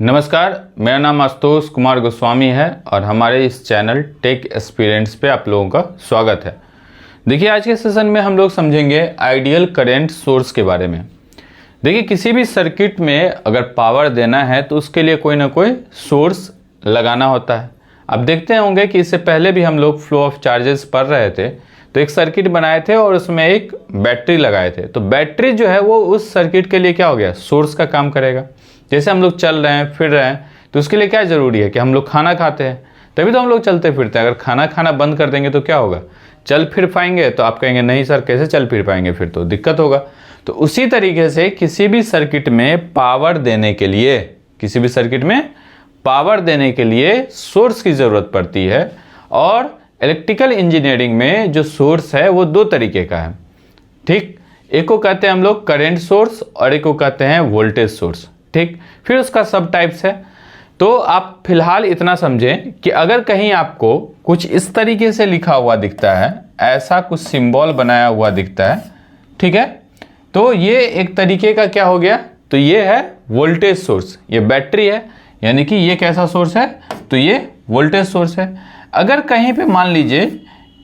नमस्कार, मेरा नाम आशुतोष कुमार गोस्वामी है और हमारे इस चैनल टेक एक्सपीरियंस पे आप लोगों का स्वागत है। देखिए, आज के सेशन में हम लोग समझेंगे आइडियल करंट सोर्स के बारे में। देखिए, किसी भी सर्किट में अगर पावर देना है तो उसके लिए कोई ना कोई सोर्स लगाना होता है। अब देखते होंगे कि इससे पहले भी हम लोग फ्लो ऑफ चार्जेस पढ़ रहे थे, तो एक सर्किट बनाए थे और उसमें एक बैटरी लगाए थे। तो बैटरी जो है वो उस सर्किट के लिए क्या हो गया, सोर्स का काम करेगा। जैसे हम लोग चल रहे हैं, फिर रहे हैं, तो उसके लिए क्या ज़रूरी है कि हम लोग खाना खाते हैं, तभी तो हम लोग चलते फिरते हैं। अगर खाना खाना बंद कर देंगे तो क्या होगा, चल फिर पाएंगे? तो आप कहेंगे नहीं सर, कैसे चल फिर पाएंगे, फिर तो दिक्कत होगा। तो उसी तरीके से किसी भी सर्किट में पावर देने के लिए, किसी भी सर्किट में पावर देने के लिए सोर्स की ज़रूरत पड़ती है। और इलेक्ट्रिकल इंजीनियरिंग में जो सोर्स है वो दो तरीके का है, ठीक। एक को कहते हैं हम लोग करेंट सोर्स और एक को कहते हैं वोल्टेज सोर्स, ठीक। फिर उसका सब टाइप्स है। तो आप फिलहाल इतना समझें कि अगर कहीं आपको कुछ इस तरीके से लिखा हुआ दिखता है, ऐसा कुछ सिंबल बनाया हुआ दिखता है, ठीक है, तो ये एक तरीके का क्या हो गया, तो ये है वोल्टेज सोर्स। ये बैटरी है, यानी कि ये कैसा सोर्स है, तो ये वोल्टेज सोर्स है। अगर कहीं पे मान लीजिए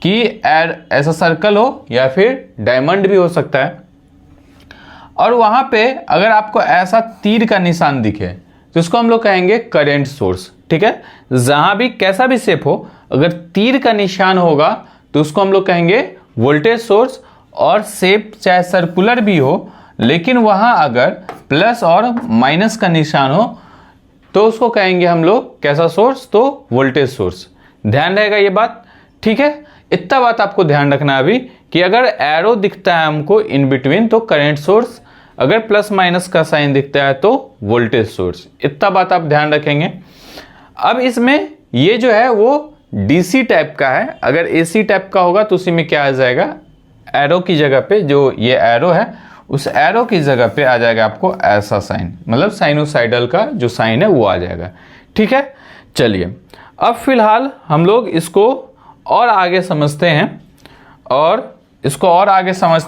कि ऐसा सर्कल हो या फिर डायमंड भी हो सकता है, और वहां पे अगर आपको ऐसा तीर का निशान दिखे तो इसको हम लोग कहेंगे करेंट सोर्स, ठीक है। जहां भी कैसा भी शेप हो, अगर तीर का निशान होगा तो उसको हम लोग कहेंगे वोल्टेज सोर्स। और शेप चाहे सर्कुलर भी हो, लेकिन वहां अगर प्लस और माइनस का निशान हो तो उसको कहेंगे हम लोग कैसा सोर्स, तो वोल्टेज सोर्स। ध्यान रहेगा ये बात, ठीक है। इतना बात आपको ध्यान रखना है अभी कि अगर एरो दिखता है हमको इन बिटवीन तो करेंट सोर्स, अगर प्लस माइनस का साइन दिखता है तो वोल्टेज सोर्स। इतना बात आप ध्यान रखेंगे। अब इसमें ये जो है वो डीसी टाइप का है, अगर एसी टाइप का होगा तो उसी में क्या आ जाएगा, एरो की जगह पे, जो ये एरो है उस एरो की जगह पे आ जाएगा आपको ऐसा साइन, मतलब साइनोसाइडल का जो साइन है वो आ जाएगा, ठीक है। चलिए, अब फिलहाल हम लोग इसको और आगे समझते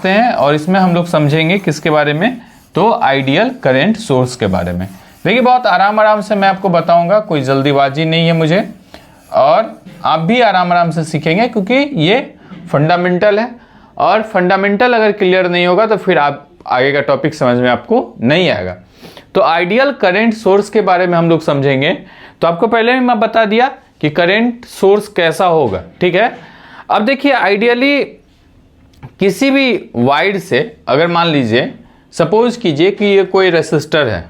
हैं और इसमें हम लोग समझेंगे किसके बारे में, तो आइडियल करंट सोर्स के बारे में। देखिए, बहुत आराम से मैं आपको बताऊंगा, कोई जल्दीबाजी नहीं है मुझे, और आप भी आराम से सीखेंगे क्योंकि ये फंडामेंटल है। और फंडामेंटल अगर क्लियर नहीं होगा तो फिर आप आगे का टॉपिक समझ में आपको नहीं आएगा। तो आइडियल करंट सोर्स के बारे में हम लोग समझेंगे। तो आपको पहले भी मैं बता दिया कि करंट सोर्स कैसा होगा, ठीक है। अब देखिए, आइडियली किसी भी वायर से अगर मान लीजिए, सपोज कीजिए कि ये कोई रेसिस्टर है,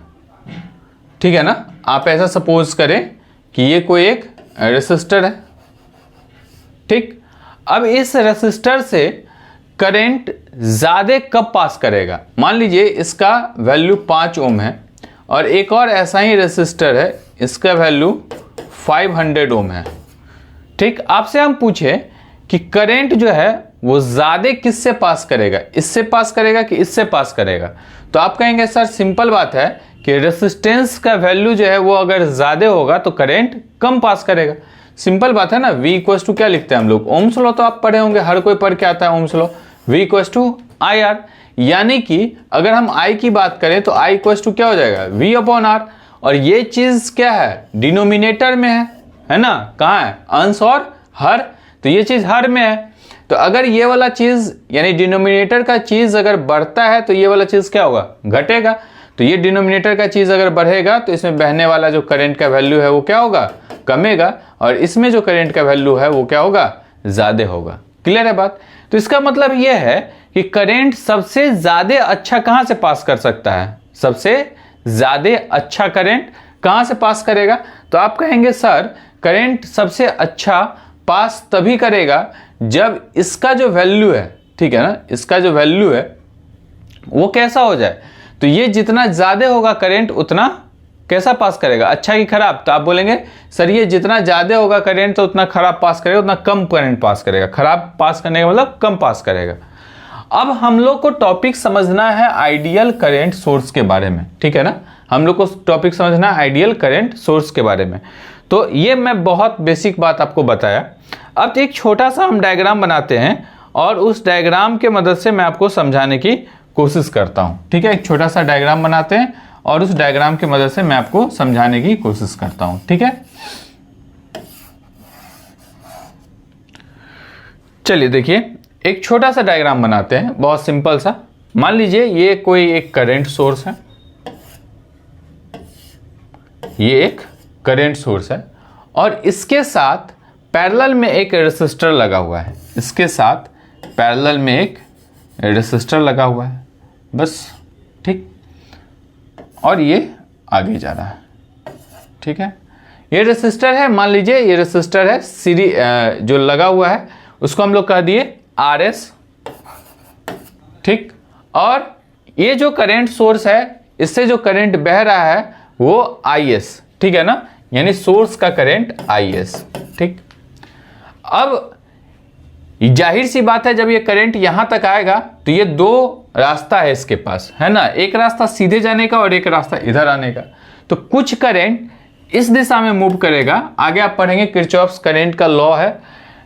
ठीक है ना, आप ऐसा सपोज करें कि ये कोई एक रेसिस्टर है, ठीक। अब इस रेसिस्टर से करंट ज़्यादा कब पास करेगा, मान लीजिए इसका वैल्यू 5 ओम है और एक और ऐसा ही रेसिस्टर है, इसका वैल्यू 500 ओम है, ठीक। आपसे हम पूछे कि करंट जो है वो ज़्यादा किससे पास करेगा, इससे पास करेगा कि इससे पास करेगा, तो आप कहेंगे सर सिंपल बात है कि रेसिस्टेंस का वैल्यू जो है वो अगर ज़्यादा होगा तो करंट कम पास करेगा। सिंपल बात है ना। V इक्वल्स टू क्या लिखते हैं हम लोग, ओम्स लॉ तो आप पढ़े होंगे, हर कोई पढ़ के आता है Ohm's law. V equals to IR, यानी कि अगर हम I की बात करें तो I इक्वल्स टू क्या हो जाएगा, V अपॉन R। और ये चीज़ क्या है, डिनोमिनेटर में है ना, कहाँ है, अंश और हर, तो ये चीज़ हर में है। तो अगर ये वाला चीज़ यानी डिनोमिनेटर का चीज़ अगर बढ़ता है तो ये वाला चीज़ क्या होगा, घटेगा। तो ये डिनोमिनेटर का चीज़ अगर बढ़ेगा तो इसमें बहने वाला जो करंट का वैल्यू है वो क्या होगा, कमेगा, और इसमें जो करंट का वैल्यू है वो क्या होगा, ज़्यादा होगा। क्लियर है बात। तो इसका मतलब ये है कि करंट सबसे ज़्यादा अच्छा कहाँ से पास कर सकता है, सबसे ज़्यादा अच्छा करंट कहाँ से पास करेगा, तो आप कहेंगे सर करंट सबसे अच्छा पास तभी करेगा जब इसका जो वैल्यू है, ठीक है ना, इसका जो वैल्यू है वो कैसा हो जाए, तो ये जितना ज़्यादा होगा करंट उतना कैसा पास करेगा, अच्छा कि खराब। तो आप बोलेंगे सर ये जितना ज़्यादा होगा करंट तो उतना खराब पास करेगा, उतना कम करंट पास करेगा। खराब पास करने का मतलब कम पास करेगा। अब हम लोग को टॉपिक समझना है आइडियल करंट सोर्स के बारे में, ठीक है ना, हम लोग को टॉपिक समझना है आइडियल करंट सोर्स के बारे में। तो ये मैं बहुत बेसिक बात आपको बताया। अब एक छोटा सा हम डायग्राम बनाते हैं और उस डायग्राम के मदद से मैं आपको समझाने की कोशिश करता हूँ, ठीक है। एक छोटा सा डायग्राम बनाते हैं और उस डायग्राम की मदद से मैं आपको समझाने की कोशिश करता हूं। ठीक है, चलिए देखिए एक छोटा सा डायग्राम बनाते हैं, बहुत सिंपल सा। मान लीजिए ये कोई एक करंट सोर्स है, ये एक करंट सोर्स है और इसके साथ पैरेलल में एक रेसिस्टर लगा हुआ है, इसके साथ पैरेलल में एक रेसिस्टर लगा हुआ है, बस। ठीक, और ये आगे जा रहा है। ठीक है, ये रेसिस्टर है, मान लीजिए ये रेसिस्टर है सीरी जो लगा हुआ है, उसको हम लोग कह दिए RS। ठीक, और ये जो करंट सोर्स है, इससे जो करंट बह रहा है वो IS। ठीक है ना, यानी सोर्स का करंट IS। ठीक, अब जाहिर सी बात है जब ये करंट यहां तक आएगा तो ये दो रास्ता है इसके पास, है ना, एक रास्ता सीधे जाने का और एक रास्ता इधर आने का। तो कुछ करंट इस दिशा में मूव करेगा, आगे आप पढ़ेंगे किरचॉफ्स करंट का लॉ है,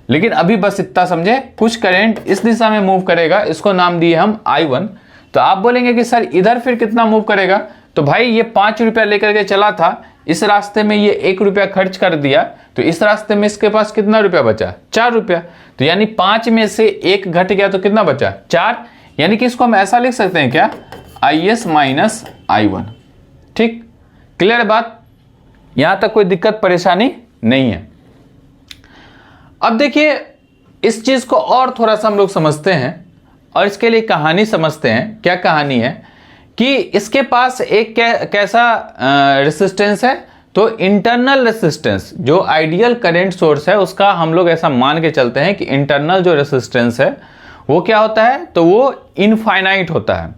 लेकिन अभी बस इतना समझे, कुछ करंट इस दिशा में मूव करेगा, इसको नाम दिए हम I1। तो आप बोलेंगे कि सर इधर फिर कितना मूव करेगा, तो भाई ये 5 रुपया लेकर के चला था, इस रास्ते में ये 1 रुपया खर्च कर दिया, तो इस रास्ते में इसके पास कितना रुपया बचा, 4 रुपया। तो यानी 5 में से 1 घट गया तो कितना बचा, 4। यानी कि इसको हम ऐसा लिख सकते हैं क्या, IS माइनस I1। ठीक, क्लियर बात, यहां तक कोई दिक्कत परेशानी नहीं है। अब देखिए इस चीज को और थोड़ा सा हम लोग समझते हैं और इसके लिए कहानी समझते हैं। क्या कहानी है कि इसके पास एक कैसा रेसिस्टेंस है, तो इंटरनल रेसिस्टेंस, जो आइडियल करंट सोर्स है उसका हम लोग ऐसा मान के चलते हैं कि इंटरनल जो रेसिस्टेंस है वो क्या होता है, तो वो इनफाइनाइट होता है,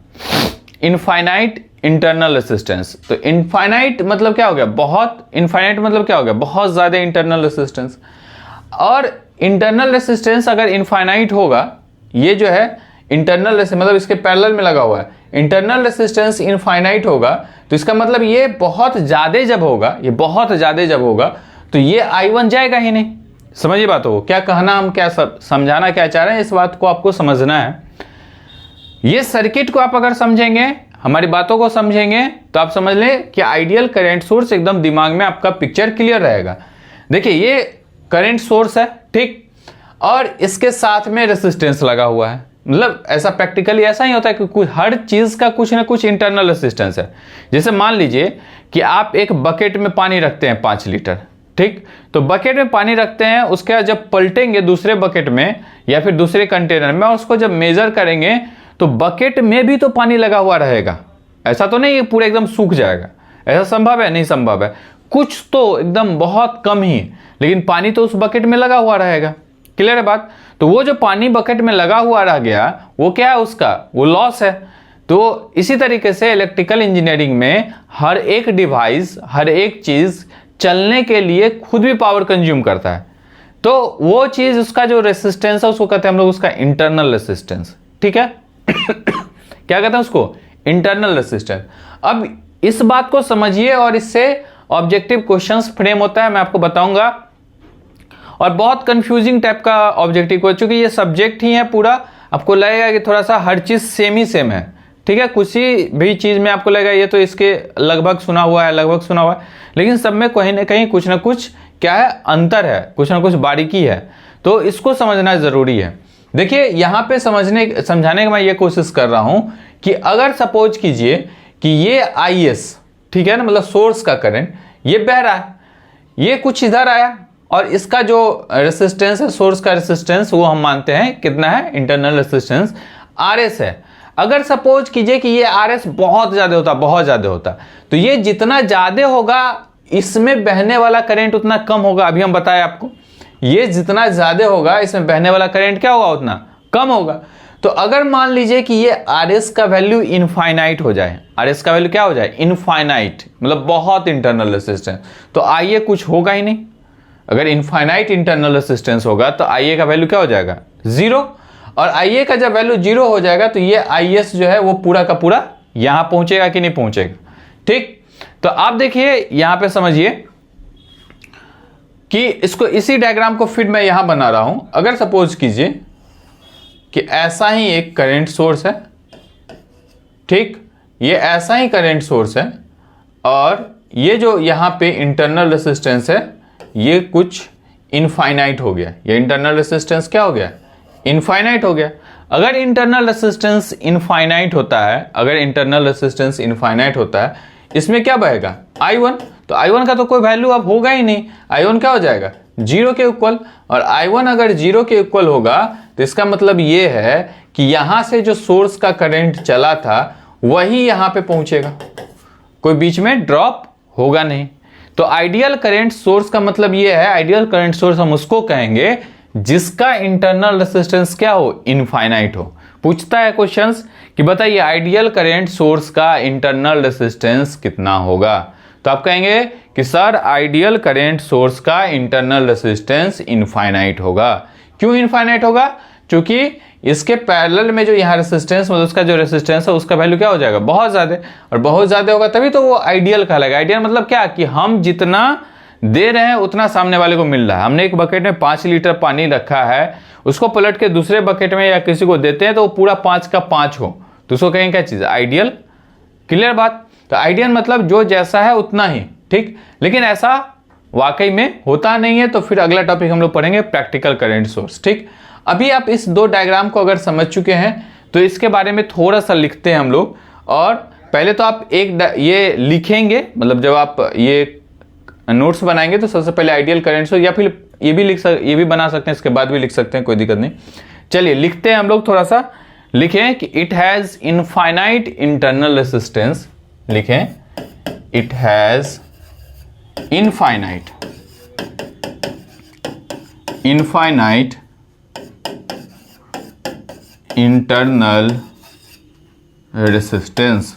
इनफाइनाइट इंटरनल रेसिस्टेंस। तो इनफाइनाइट मतलब क्या हो गया, बहुत, इनफाइनाइट मतलब क्या हो गया, बहुत ज्यादा इंटरनल रेसिस्टेंस। और इंटरनल रेसिस्टेंस अगर इनफाइनाइट होगा, ये जो है इंटरनल रेसिस्टेंस मतलब इसके पैरेलल में लगा हुआ है, इंटरनल रेसिस्टेंस इनफाइनाइट होगा, तो इसका मतलब ये बहुत ज्यादा जब होगा, ये बहुत ज्यादा जब होगा तो ये I1 जाएगा ही नहीं। समझिए बात हो, क्या कहना हम क्या समझाना क्या चाह रहे हैं, इस बात को आपको समझना है। ये सर्किट को आप अगर समझेंगे, हमारी बातों को समझेंगे, तो आप समझ लें कि आइडियल करंट सोर्स एकदम दिमाग में आपका पिक्चर क्लियर रहेगा। देखिए ये करंट सोर्स है, ठीक, और इसके साथ में रेसिस्टेंस लगा हुआ है। मतलब ऐसा प्रैक्टिकली ऐसा ही होता है कि हर चीज का कुछ ना कुछ इंटरनल रेसिस्टेंस है। जैसे मान लीजिए कि आप एक बकेट में पानी रखते हैं 5 लीटर, ठीक, तो बकेट में पानी रखते हैं, उसके बाद जब पलटेंगे दूसरे बकेट में या फिर दूसरे कंटेनर में, उसको जब मेजर करेंगे तो बकेट में भी तो पानी लगा हुआ रहेगा। ऐसा तो नहीं पूरा एकदम सूख जाएगा, ऐसा संभव है, नहीं संभव है, कुछ तो एकदम बहुत कम ही, लेकिन पानी तो उस बकेट में लगा हुआ रहेगा। क्लियर है बात। तो वो जो पानी बकेट में लगा हुआ रह गया वो क्या है, उसका वो लॉस है। तो इसी तरीके से इलेक्ट्रिकल इंजीनियरिंग में हर एक डिवाइस, हर एक चीज चलने के लिए खुद भी पावर कंज्यूम करता है। तो वो चीज, उसका जो रेसिस्टेंस है उसको कहते हैं हम लोग उसका इंटरनल रेसिस्टेंस। ठीक है क्या कहते हैं उसको, इंटरनल रेसिस्टेंस। अब इस बात को समझिए और इससे ऑब्जेक्टिव क्वेश्चंस फ्रेम होता है, मैं आपको बताऊंगा। और बहुत कंफ्यूजिंग टाइप का ऑब्जेक्टिव क्वेश्चन, क्योंकि ये सब्जेक्ट ही है पूरा, आपको लगेगा कि थोड़ा सा हर चीज सेम ही सेम है। ठीक है, कुछ भी चीज में आपको लगेगा ये तो इसके लगभग सुना हुआ है, लगभग सुना हुआ है, लेकिन सब में कहीं ना कहीं कुछ ना कुछ क्या है, अंतर है, कुछ ना कुछ बारीकी है। तो इसको समझना जरूरी है। देखिए यहां पे समझाने की मैं ये कोशिश कर रहा हूं कि अगर सपोज कीजिए कि ये IS, ठीक है ना, मतलब सोर्स का करंट ये बह रहा है, ये कुछ इधर आया और इसका जो रेसिस्टेंस है, सोर्स का रेसिस्टेंस, वो हम मानते हैं कितना है, इंटरनल रेसिस्टेंस RS है। अगर सपोज कीजिए कि ये RS बहुत ज्यादा होता, बहुत ज्यादा होता, तो ये जितना ज्यादा होगा इसमें बहने वाला करंट उतना कम होगा। अभी हम बताएं आपको, ये जितना ज्यादा होगा इसमें बहने वाला करंट क्या होगा, उतना कम होगा। तो अगर मान लीजिए कि ये RS का वैल्यू इनफाइनाइट हो जाए, RS का वैल्यू क्या हो जाए, इनफाइनाइट, मतलब बहुत इंटरनल रेसिस्टेंस, तो IA कुछ होगा ही नहीं। अगर इनफाइनाइट इंटरनल रेसिस्टेंस होगा तो IA का वैल्यू क्या हो जाएगा, 0। और IA का जब वैल्यू 0 हो जाएगा तो ये IS जो है वो पूरा का पूरा यहां पहुंचेगा कि नहीं पहुंचेगा। ठीक, तो आप देखिए यहां पे समझिए कि इसको, इसी डायग्राम को फिर मैं यहां बना रहा हूं। अगर सपोज कीजिए कि ऐसा ही एक करंट सोर्स है, ठीक, ये ऐसा ही करंट सोर्स है, और ये जो यहाँ पे इंटरनल रेसिस्टेंस है ये कुछ इनफाइनाइट हो गया। ये इंटरनल रेसिस्टेंस क्या हो गया? इनफाइनाइट हो गया। अगर इंटरनल रेसिस्टेंस इनफाइनाइट होता है, अगर इंटरनल रेसिस्टेंस इनफाइनाइट होता है, इसमें क्या बहेगा? I1। तो I1 का तो कोई वैल्यू अब होगा ही नहीं। I1 क्या हो जाएगा? 0 के इक्वल। और I1 अगर 0 के इक्वल होगा तो इसका मतलब ये है कि यहां से जो सोर्स का करंट चला था वही यहां पे पहुंचेगा, कोई बीच में ड्रॉप होगा नहीं। तो आइडियल करंट सोर्स का मतलब ये है, आइडियल करंट सोर्स हम उसको कहेंगे जिसका इंटरनल रेसिस्टेंस क्या हो? इनफाइनाइट हो। पूछता है क्वेश्चंस कि बताइए आइडियल करंट सोर्स का इंटरनल रेसिस्टेंस कितना होगा? तो आप कहेंगे कि सर आइडियल करंट सोर्स का इंटरनल रेसिस्टेंस इनफाइनाइट होगा। क्यों इनफाइनाइट होगा? क्योंकि इसके पैरेलल में जो यहाँ रेसिस्टेंस, मतलब उसका जो रेसिस्टेंस है उसका वैल्यू क्या हो जाएगा? बहुत ज्यादा। और बहुत ज्यादा होगा तभी तो वो आइडियल कहलाएगा। आइडियल मतलब क्या? कि हम जितना दे रहे हैं उतना सामने वाले को मिल रहा है। हमने एक बकेट में 5 लीटर पानी रखा है, उसको पलट के दूसरे बकेट में या किसी को देते हैं तो वो पूरा 5 का 5 हो, तो उसको कहेंगे क्या चीज? आइडियल। क्लियर बात? तो आइडियल मतलब जो जैसा है उतना ही, ठीक। लेकिन ऐसा वाकई में होता नहीं है। तो फिर अगला टॉपिक हम लोग पढ़ेंगे प्रैक्टिकल करंट सोर्स, ठीक। अभी आप इस 2 डायग्राम को अगर समझ चुके हैं तो इसके बारे में थोड़ा सा लिखते हैं हम लोग। और पहले तो आप ये लिखेंगे, मतलब जब आप ये नोट्स बनाएंगे तो सबसे पहले आइडियल करंट सोर्स, या फिर ये भी बना सकते हैं, इसके बाद भी लिख सकते हैं, कोई दिक्कत नहीं। चलिए लिखते हैं हम लोग, थोड़ा सा लिखें कि it has infinite internal resistance. लिखें it has infinite internal resistance.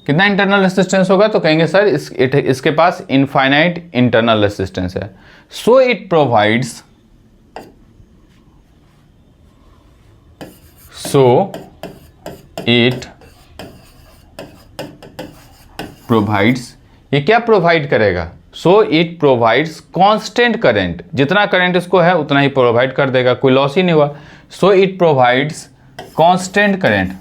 कितना इंटरनल रेसिस्टेंस होगा? तो कहेंगे सर इसके पास इनफाइनाइट इंटरनल रेसिस्टेंस है। सो इट प्रोवाइड्स, ये क्या प्रोवाइड करेगा? सो इट प्रोवाइड्स कांस्टेंट करंट। जितना करंट इसको है उतना ही प्रोवाइड कर देगा, कोई लॉस ही नहीं हुआ। So it provides constant current,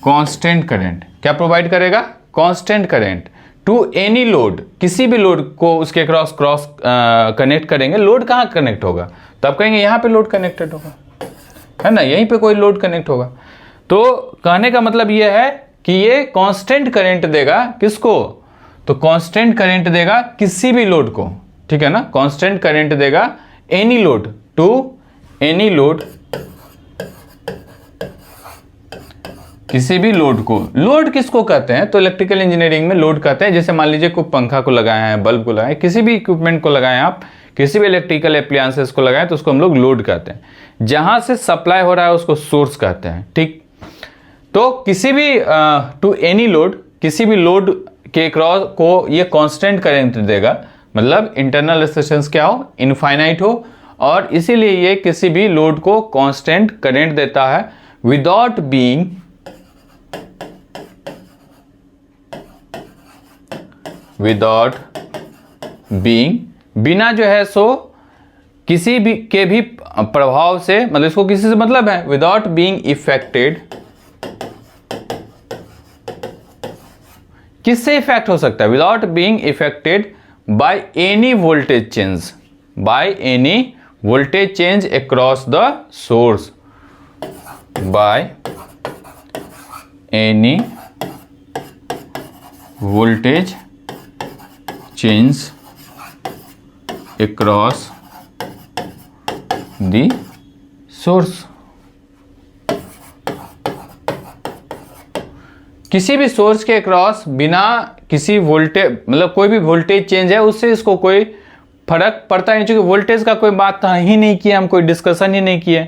constant current. क्या प्रोवाइड करेगा? Constant current to any load. किसी भी लोड को उसके क्रॉस कनेक्ट करेंगे। लोड कहाँ कनेक्ट होगा? तो आप कहेंगे यहाँ पे लोड कनेक्टेड होगा, है ना, यहीं पे कोई लोड कनेक्ट होगा। तो कहने का मतलब ये है कि ये कांस्टेंट करंट देगा किसको? तो कांस्टेंट करंट देगा किसी भी लोड को, ठीक है ना। कांस्टेंट करंट देगा any load, to any load, किसी भी लोड को। लोड किसको कहते हैं? तो इलेक्ट्रिकल इंजीनियरिंग में लोड कहते हैं, जैसे मान लीजिए कोई पंखा को लगाए हैं, बल्ब को लगाए, किसी भी इक्विपमेंट को लगाए आप, किसी भी इलेक्ट्रिकल एप्लायंसेस को लगाए तो उसको हम लोग लोड कहते हैं। जहां से सप्लाई हो रहा है उसको सोर्स कहते हैं, ठीक। तो किसी भी टू एनी लोड, किसी भी लोड के क्रॉस को ये कांस्टेंट करंट देगा, मतलब इंटरनल रेसिस्टेंस क्या हो? इनफाइनाइट हो। और इसीलिए ये किसी भी लोड को कांस्टेंट करंट देता है विदाउट बीइंग, बिना जो है सो किसी भी के भी प्रभाव से, मतलब इसको किसी से मतलब है, विदाउट बीइंग इफेक्टेड। किससे इफेक्ट हो सकता है? Without being affected by any voltage change, by any voltage change across the source, by any voltage change across the source। किसी भी सोर्स के अक्रॉस बिना किसी वोल्टेज, मतलब कोई भी वोल्टेज चेंज है उससे इसको कोई फर्क पड़ता नहीं, क्योंकि वोल्टेज का कोई बात ही नहीं किया, हम कोई डिस्कशन ही नहीं किए,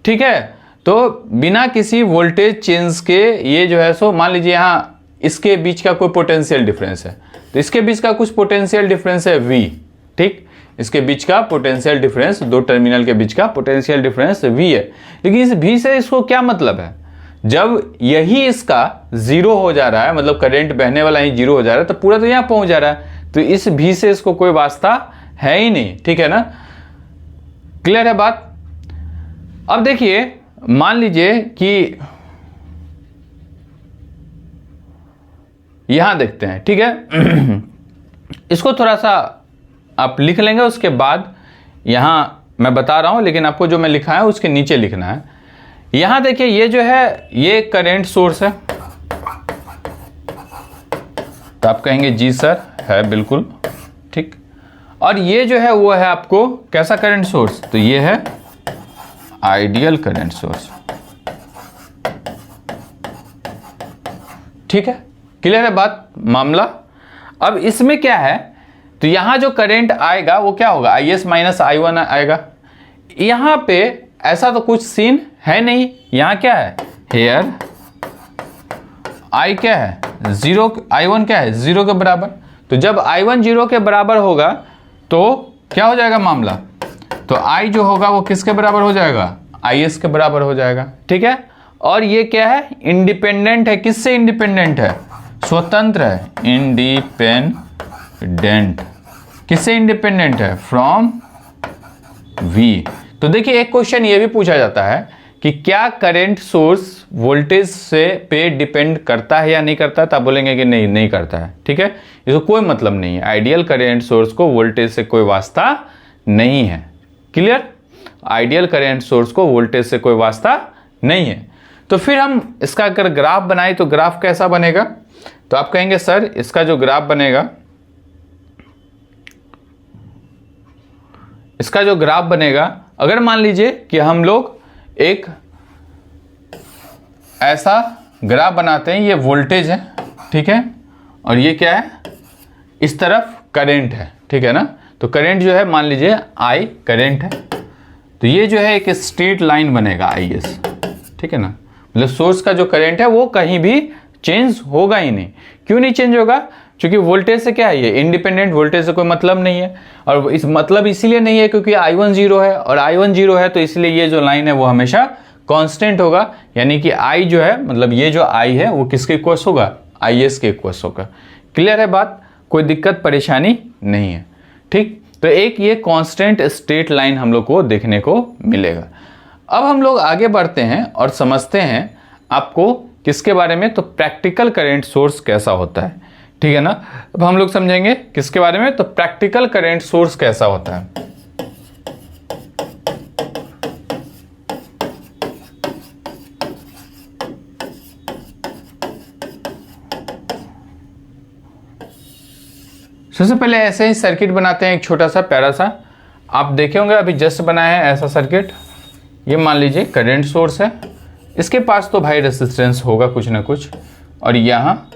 ठीक है। तो बिना किसी वोल्टेज चेंज के ये जो है सो, मान लीजिए यहाँ इसके बीच का कोई पोटेंशियल डिफरेंस है, तो इसके बीच का कुछ पोटेंशियल डिफरेंस है V, ठीक। इसके बीच का पोटेंशियल डिफरेंस, दो टर्मिनल के बीच का पोटेंशियल डिफरेंस V है। लेकिन इस V से इसको क्या मतलब है? जब यही इसका 0 हो जा रहा है, मतलब करंट बहने वाला ही 0 हो जा रहा है, तो पूरा तो यहाँ पहुंच जा रहा है, तो इस V से इसको कोई वास्ता है ही नहीं, ठीक है ना। क्लियर है बात? अब देखिए मान लीजिए कि यहां देखते हैं, ठीक है। इसको थोड़ा सा आप लिख लेंगे, उसके बाद यहां मैं बता रहा हूं, लेकिन आपको जो मैं लिखा है उसके नीचे लिखना है। यहां देखिए ये जो है ये करंट सोर्स है, तो आप कहेंगे जी सर है, बिल्कुल ठीक। और ये जो है वो है आपको कैसा करंट सोर्स, तो ये है आइडियल करंट सोर्स, ठीक है। क्लियर है बात, मामला। अब इसमें क्या है, तो यहां जो करंट आएगा वो क्या होगा, IS माइनस I1 आएगा। यहां पे ऐसा तो कुछ सीन है नहीं, यहां क्या है, हेयर I क्या है जीरो, I1 क्या है जीरो के बराबर। तो जब I1 जीरो के बराबर होगा तो क्या हो जाएगा मामला, तो I जो होगा वो किसके बराबर हो जाएगा, IS के बराबर हो जाएगा, ठीक है। और ये क्या है, इंडिपेंडेंट है, किससे इंडिपेंडेंट है, स्वतंत्र है, इंडिपेंडेंट, किससे इंडिपेंडेंट है, फ्रॉम V। तो देखिए एक क्वेश्चन ये भी पूछा जाता है कि क्या करंट सोर्स वोल्टेज से पे डिपेंड करता है या नहीं करता है, तो आप बोलेंगे कि नहीं करता है, ठीक है। इसको कोई मतलब नहीं है, आइडियल करंट सोर्स को वोल्टेज से कोई वास्ता नहीं है। क्लियर, आइडियल करंट सोर्स को वोल्टेज से कोई वास्ता नहीं है। तो फिर हम इसका अगर ग्राफ बनाए तो ग्राफ कैसा बनेगा, तो आप कहेंगे सर इसका जो ग्राफ बनेगा, इसका जो ग्राफ बनेगा, अगर मान लीजिए कि हम लोग एक ऐसा ग्राफ बनाते हैं, ये वोल्टेज है, ठीक है, और ये क्या है, इस तरफ करंट है, ठीक है ना। तो करंट जो है मान लीजिए I करंट है, तो ये जो है एक स्ट्रेट लाइन बनेगा IS, ठीक है ना। मतलब सोर्स का जो करंट है वो कहीं भी चेंज होगा ही नहीं। क्यों नहीं चेंज होगा, क्योंकि वोल्टेज से क्या है, ये इंडिपेंडेंट, वोल्टेज से कोई मतलब नहीं है। और इस मतलब इसीलिए नहीं है क्योंकि I1 जीरो है, और I1 जीरो है तो इसलिए ये जो लाइन है वो हमेशा कांस्टेंट होगा, यानी कि I जो है, मतलब ये जो I है वो किसके इक्वल होगा, IS के इक्वल होगा। क्लियर है बात, कोई दिक्कत परेशानी नहीं है, ठीक। तो एक ये कांस्टेंट स्ट्रेट लाइन हम लोग को देखने को मिलेगा। अब हम लोग आगे बढ़ते हैं और समझते हैं आपको किसके बारे में, तो प्रैक्टिकल करंट सोर्स कैसा होता है, ठीक है ना। अब हम लोग समझेंगे किसके बारे में, तो प्रैक्टिकल करंट सोर्स कैसा होता है। सबसे पहले ऐसे ही सर्किट बनाते हैं, एक छोटा सा प्यारा सा, आप देखे होंगे अभी जस्ट बनाया है ऐसा सर्किट। ये मान लीजिए करंट सोर्स है, इसके पास तो भाई रेसिस्टेंस होगा कुछ ना कुछ, और यहाँ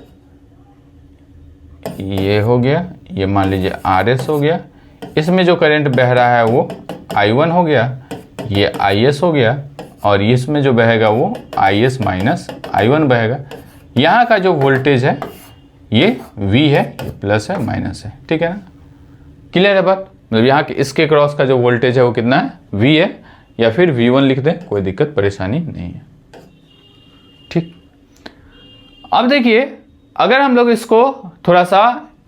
ये हो गया, ये मान लीजिए RS हो गया, इसमें जो करंट बह रहा है वो I1 हो गया, ये IS हो गया, और इसमें जो बहेगा वो IS माइनस I1 बहेगा। यहाँ का जो वोल्टेज है ये V है, ये प्लस है माइनस है, ठीक है ना। क्लियर है बात, मतलब यहाँ के इसके क्रॉस का जो वोल्टेज है वो कितना है, V है, या फिर V1 लिख दें, कोई दिक्कत परेशानी नहीं है, ठीक। अब देखिए अगर हम लोग इसको थोड़ा सा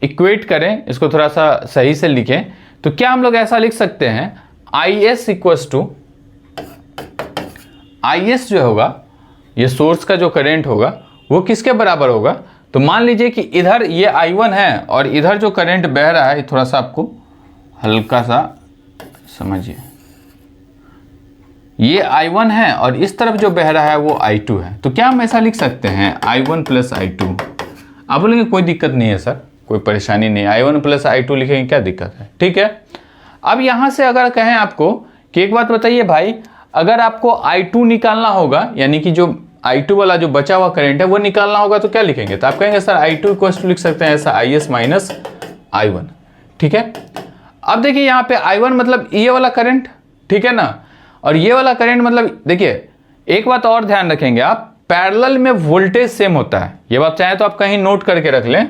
इक्वेट करें, इसको थोड़ा सा सही से लिखें, तो क्या हम लोग ऐसा लिख सकते हैं, IS इक्वल्स टू, IS जो होगा, ये सोर्स का जो करंट होगा वो किसके बराबर होगा, तो मान लीजिए कि इधर ये I1 है और इधर जो करंट बह रहा है, थोड़ा सा आपको हल्का सा समझिए, ये I1 है और इस तरफ जो बह रहा है वो I2 है। तो क्या हम ऐसा लिख सकते हैं, I1 प्लस I2। आप बोलेंगे कोई दिक्कत नहीं है सर, कोई परेशानी नहीं, I1 प्लस I2 लिखेंगे, क्या दिक्कत है, ठीक है। अब यहां से अगर कहें आपको कि एक बात बताइए भाई, अगर आपको I2 निकालना होगा, यानी कि जो I2 वाला जो बचा हुआ करंट है वो निकालना होगा, तो क्या लिखेंगे, तो आप कहेंगे सर I2 इक्वल टू लिख सकते हैं ऐसा IS माइनस I1, ठीक है। अब देखिए यहाँ पे I1 मतलब ये वाला करंट, ठीक है ना, और ये वाला करंट मतलब, देखिए एक बात और ध्यान रखेंगे आप, पैरेलल में वोल्टेज सेम होता है, ये बात चाहे तो आप कहीं नोट करके रख लें,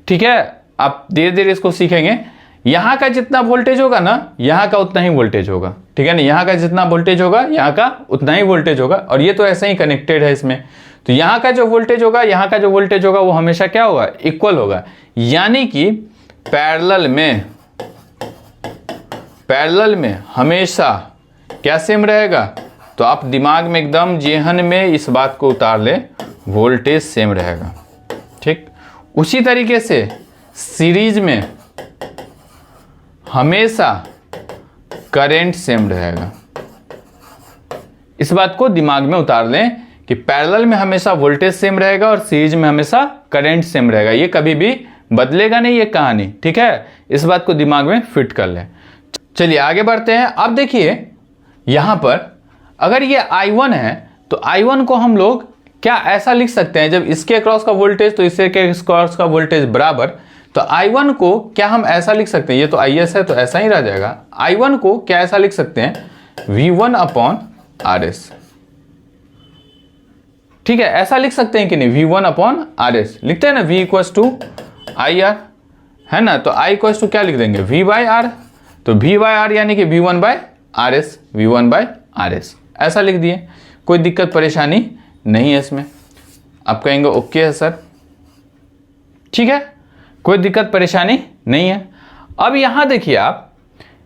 ठीक है। आप धीरे धीरे इसको सीखेंगे, यहाँ का जितना वोल्टेज होगा ना, यहाँ का उतना ही वोल्टेज होगा, ठीक है ना। यहाँ का जितना वोल्टेज होगा यहाँ का उतना ही वोल्टेज होगा, और ये तो ऐसे ही कनेक्टेड है इसमें, तो यहाँ का जो वोल्टेज होगा, यहाँ का जो वोल्टेज होगा वो हमेशा क्या होगा, इक्वल होगा। यानी कि पैरेलल में हमेशा क्या सेम रहेगा, तो आप दिमाग में एकदम जेहन में इस बात को उतार ले, वोल्टेज सेम रहेगा। ठीक, उसी तरीके से सीरीज में हमेशा करंट सेम रहेगा। इस बात को दिमाग में उतार लें कि पैरेलल में हमेशा वोल्टेज सेम रहेगा और सीरीज में हमेशा करंट सेम रहेगा। ये कभी भी बदलेगा नहीं ये कहानी। ठीक है, इस बात को दिमाग में फिट कर लें। चलिए आगे बढ़ते हैं। अब देखिए यहां पर अगर ये I1 है तो I1 को हम लोग क्या ऐसा लिख सकते हैं, जब इसके अक्रॉस का वोल्टेज तो इसके अक्रॉस का वोल्टेज बराबर, तो I1 को क्या हम ऐसा लिख सकते हैं, ये तो IS है तो ऐसा ही रह जाएगा। I1 को क्या ऐसा लिख सकते हैं, V1 अपॉन RS। ठीक है, ऐसा लिख सकते हैं कि नहीं, V1 अपॉन RS लिखते हैं ना, V इक्वल्स टू IR है ना, तो I इक्वल्स टू क्या लिख देंगे, V बाई R। तो V बाई R यानी कि V1 by RS, V1 by RS ऐसा लिख दिए। कोई दिक्कत परेशानी नहीं है इसमें। आप कहेंगे ओके है सर, ठीक है, कोई दिक्कत परेशानी नहीं है। अब यहां देखिए, आप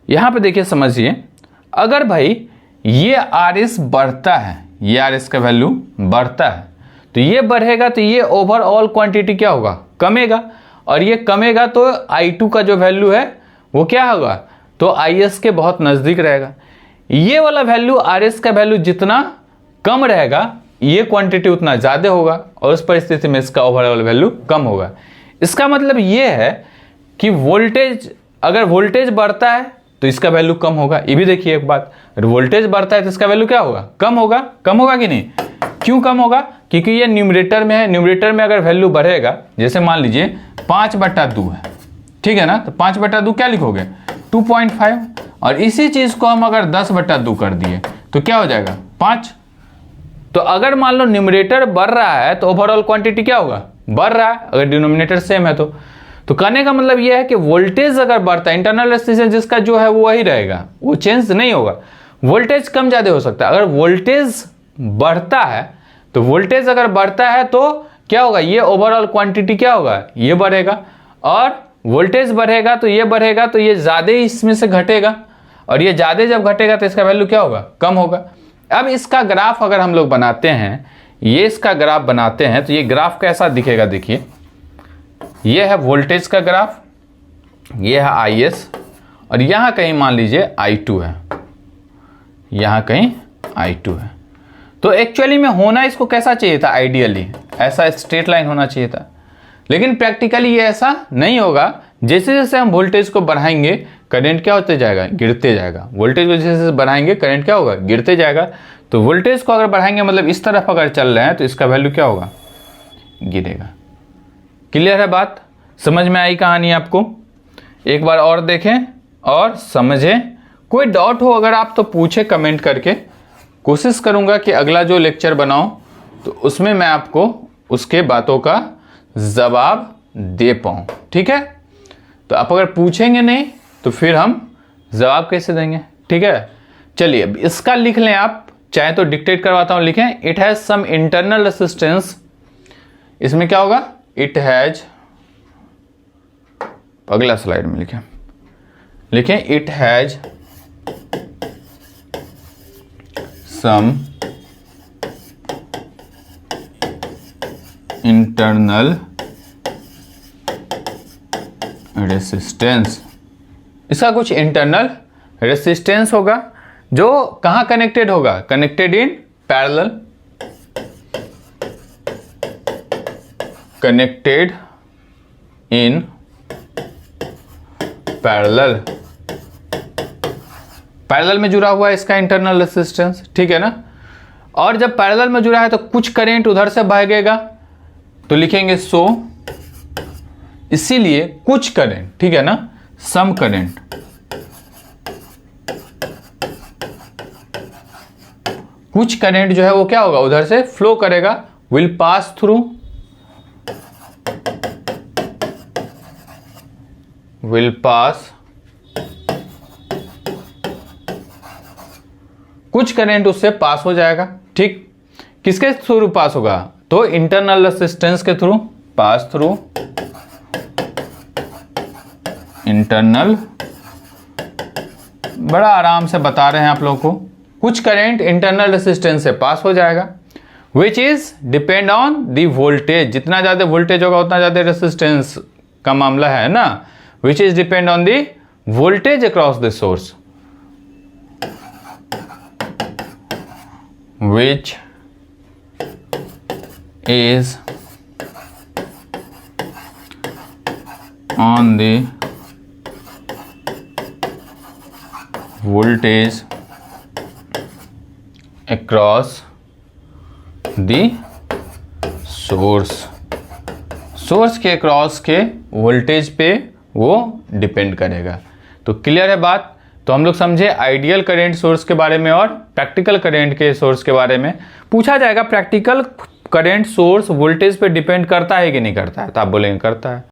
यहां पे देखिए, समझिए, अगर भाई ये RS बढ़ता है, ये RS का वैल्यू बढ़ता है, तो ये बढ़ेगा तो ये ओवरऑल क्वांटिटी क्या होगा, कमेगा, और ये कमेगा तो I2 का जो वैल्यू है वो क्या होगा, तो IS के बहुत नज़दीक रहेगा। ये वाला वैल्यू RS का वैल्यू जितना कम रहेगा ये क्वांटिटी उतना ज़्यादा होगा, और उस परिस्थिति में इसका ओवरऑल वैल्यू कम होगा। इसका मतलब ये है कि वोल्टेज, अगर वोल्टेज बढ़ता है तो इसका वैल्यू कम होगा। ये भी देखिए एक बात, वोल्टेज बढ़ता है तो इसका वैल्यू क्या होगा, कम होगा। कम होगा कि नहीं, क्यों कम होगा, क्योंकि ये न्यूमरेटर में है। न्यूमरेटर में अगर वैल्यू बढ़ेगा, जैसे मान लीजिए 5/2 है, ठीक है ना, तो 5/2 क्या लिखोगे, 2.5, और इसी चीज को हम अगर 10/2 कर दिए तो क्या हो जाएगा, 5। तो अगर मान लो न्यूमरेटर बढ़ रहा है तो ओवरऑल क्वांटिटी क्या होगा, बढ़ रहा है, अगर डिनोमिनेटर सेम है तो कहने का मतलब यह है कि वोल्टेज अगर बढ़ता है, इंटरनल रेजिस्टेंस जिसका जो है वो वही रहेगा, वो चेंज नहीं होगा। वोल्टेज कम ज़्यादा हो सकता है। अगर वोल्टेज बढ़ता है तो वोल्टेज अगर बढ़ता है तो क्या होगा, ये ओवरऑल क्वांटिटी क्या होगा, ये बढ़ेगा, और वोल्टेज बढ़ेगा तो ये बढ़ेगा, तो ये ज़्यादा ही इसमें से घटेगा, और ये ज़्यादा जब घटेगा तो इसका वैल्यू क्या होगा, कम होगा। अब इसका ग्राफ अगर हम लोग बनाते हैं, ये इसका ग्राफ बनाते हैं, तो ये ग्राफ कैसा दिखेगा, देखिए ये है वोल्टेज का ग्राफ, ये है IS, और यहाँ कहीं मान लीजिए I2 है, यहाँ कहीं I2 है। तो एक्चुअली में होना इसको कैसा चाहिए था, आइडियली ऐसा स्ट्रेट लाइन होना चाहिए था, लेकिन प्रैक्टिकली ये ऐसा नहीं होगा। जैसे जैसे हम वोल्टेज को बढ़ाएंगे करंट क्या होते जाएगा, गिरते जाएगा। वोल्टेज को जैसे जैसे बढ़ाएंगे करंट क्या होगा, गिरते जाएगा। तो वोल्टेज को अगर बढ़ाएंगे मतलब इस तरफ अगर चल रहे हैं तो इसका वैल्यू क्या होगा, गिरेगा। क्लियर है बात, समझ में आई कहानी आपको। एक बार और देखें और समझें, कोई डाउट हो अगर आप तो पूछे कमेंट करके, कोशिश करूंगा कि अगला जो लेक्चर बनाऊं तो उसमें मैं आपको उसके बातों का जवाब दे पाऊं, ठीक है। तो आप अगर पूछेंगे नहीं तो फिर हम जवाब कैसे देंगे, ठीक है। चलिए अब इसका लिख लें, आप चाहे तो डिक्टेट करवाता हूं, लिखें, it has some internal resistance. इसमें क्या होगा, इट हैज, अगला स्लाइड में लिखें it has some internal resistance. इसका कुछ इंटरनल रेसिस्टेंस होगा जो कहां कनेक्टेड होगा, connected in parallel, connected in parallel, parallel में जुड़ा हुआ है इसका इंटरनल रेसिस्टेंस, ठीक है ना। और जब पैरेलल में जुड़ा है तो कुछ करंट उधर से भागेगा, तो लिखेंगे सो, इसीलिए कुछ करंट, ठीक है ना, सम करंट, कुछ करंट जो है वो क्या होगा, उधर से फ्लो करेगा, will pass through, will pass, कुछ करंट उससे पास हो जाएगा, ठीक। किसके थ्रू पास होगा, तो इंटरनल रेसिस्टेंस के थ्रू, पास थ्रू इंटरनल, बड़ा आराम से बता रहे हैं आप लोगों को, कुछ करंट इंटरनल रेसिस्टेंस से पास हो जाएगा, which is depend on the voltage. जितना ज़्यादा वोल्टेज होगा उतना ज़्यादा रेसिस्टेंस का मामला है ना, which is depend on the voltage across the source, which is on the voltage across the source। Source के अक्रॉस के वोल्टेज पे वो डिपेंड करेगा। तो क्लियर है बात। तो हम लोग समझे आइडियल करंट सोर्स के बारे में और प्रैक्टिकल करंट के सोर्स के बारे में। पूछा जाएगा प्रैक्टिकल करंट सोर्स वोल्टेज पे डिपेंड करता है कि नहीं करता है, तो आप बोलेंगे करता है।